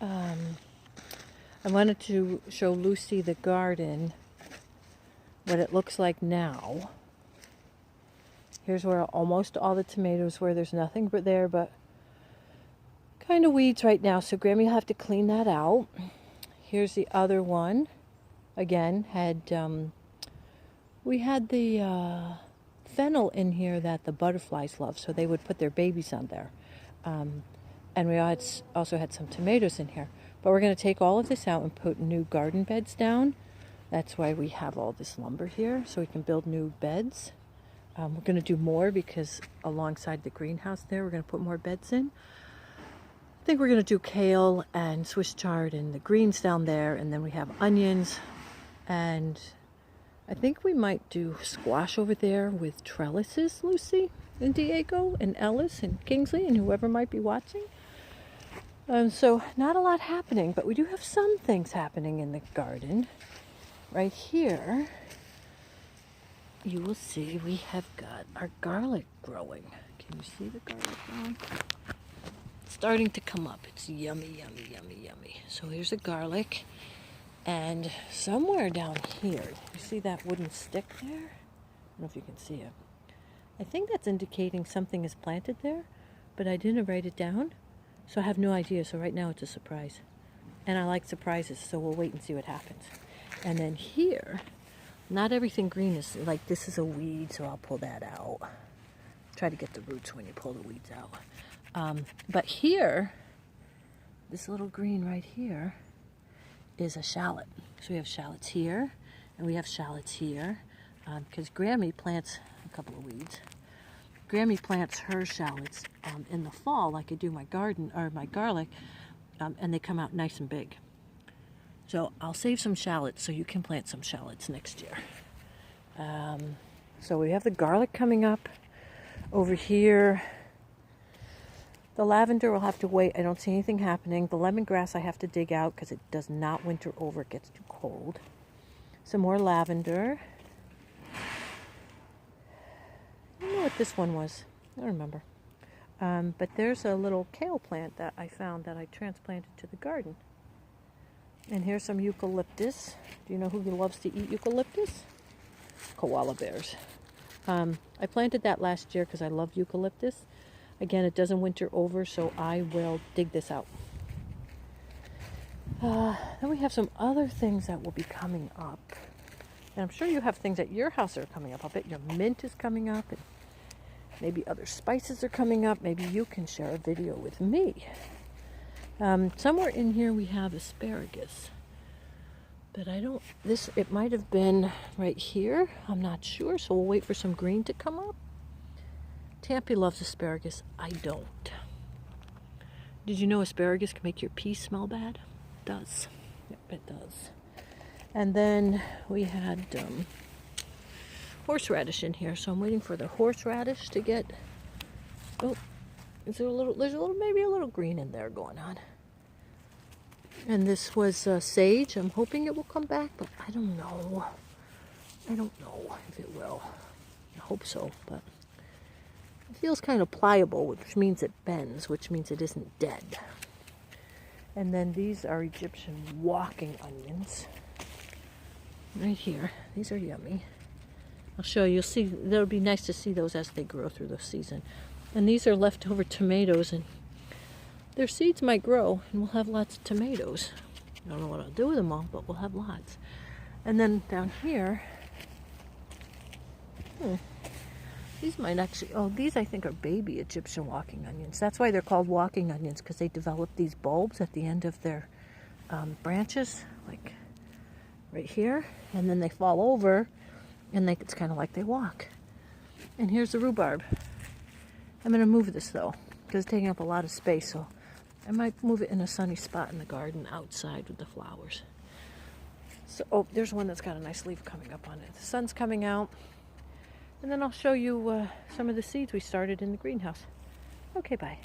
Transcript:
I wanted to show Lucy the garden, what it looks like now. Here's where almost all the tomatoes where there's nothing but there, but kind of weeds right now, so Grammy will have to clean that out. Here's the other one. Again, we had the fennel in here that the butterflies love, so they would put their babies on there. And we also had some tomatoes in here. But we're going to take all of this out and put new garden beds down. That's why we have all this lumber here, so we can build new beds. We're going to do more because alongside the greenhouse there, we're going to put more beds in. I think we're going to do kale and Swiss chard and the greens down there, and then we have onions, and I think we might do squash over there with trellises, Lucy and Diego and Ellis and Kingsley and whoever might be watching. So not a lot happening, but we do have some things happening in the garden. Right here, you will see we have got our garlic growing. Can you see the garlic growing? It's starting to come up. It's yummy, yummy, yummy, yummy. So here's the garlic. And somewhere down here, you see that wooden stick there? I don't know if you can see it. I think that's indicating something is planted there, but I didn't write it down, so I have no idea. So right now it's a surprise. And I like surprises, so we'll wait and see what happens. And then here, not everything green is, like this is a weed, so I'll pull that out. Try to get the roots when you pull the weeds out. But here, this little green right here is a shallot. So we have shallots here, and we have shallots here, because Grammy plants a couple of weeds. Grammy plants her shallots in the fall, like I do my garden or my garlic, and they come out nice and big. So I'll save some shallots so you can plant some shallots next year. So we have the garlic coming up over here. The lavender will have to wait. I don't see anything happening. The lemongrass I have to dig out because it does not winter over. It gets too cold. Some more lavender. I don't know what this one was. I don't remember. But there's a little kale plant that I found that I transplanted to the garden. And here's some eucalyptus. Do you know who loves to eat eucalyptus? Koala bears. I planted that last year because I love eucalyptus. Again, it doesn't winter over, so I will dig this out. Then we have some other things that will be coming up. And I'm sure you have things at your house that are coming up. I'll bet your mint is coming up, and maybe other spices are coming up. Maybe you can share a video with me. Somewhere in here we have asparagus. But it might have been right here. I'm not sure, so we'll wait for some green to come up. Tampy loves asparagus. I don't. Did you know asparagus can make your pee smell bad? It does. Yep, it does. And then we had horseradish in here, so I'm waiting for the horseradish to get. Oh, there's maybe a little green in there going on. And this was sage. I'm hoping it will come back, but I don't know. I don't know if it will. I hope so, but it feels kind of pliable, which means it bends, which means it isn't dead. And then these are Egyptian walking onions. Right here. These are yummy. I'll show you. You'll see, it'll be nice to see those as they grow through the season. And these are leftover tomatoes, and their seeds might grow, and we'll have lots of tomatoes. I don't know what I'll do with them all, but we'll have lots. And then down here, these might actually, these I think are baby Egyptian walking onions. That's why they're called walking onions, because they develop these bulbs at the end of their branches, like right here, and then they fall over, and it's kind of like they walk. And here's the rhubarb. I'm going to move this though, because it's taking up a lot of space, so I might move it in a sunny spot in the garden outside with the flowers. So, there's one that's got a nice leaf coming up on it. The sun's coming out. And then I'll show you some of the seeds we started in the greenhouse. Okay, bye.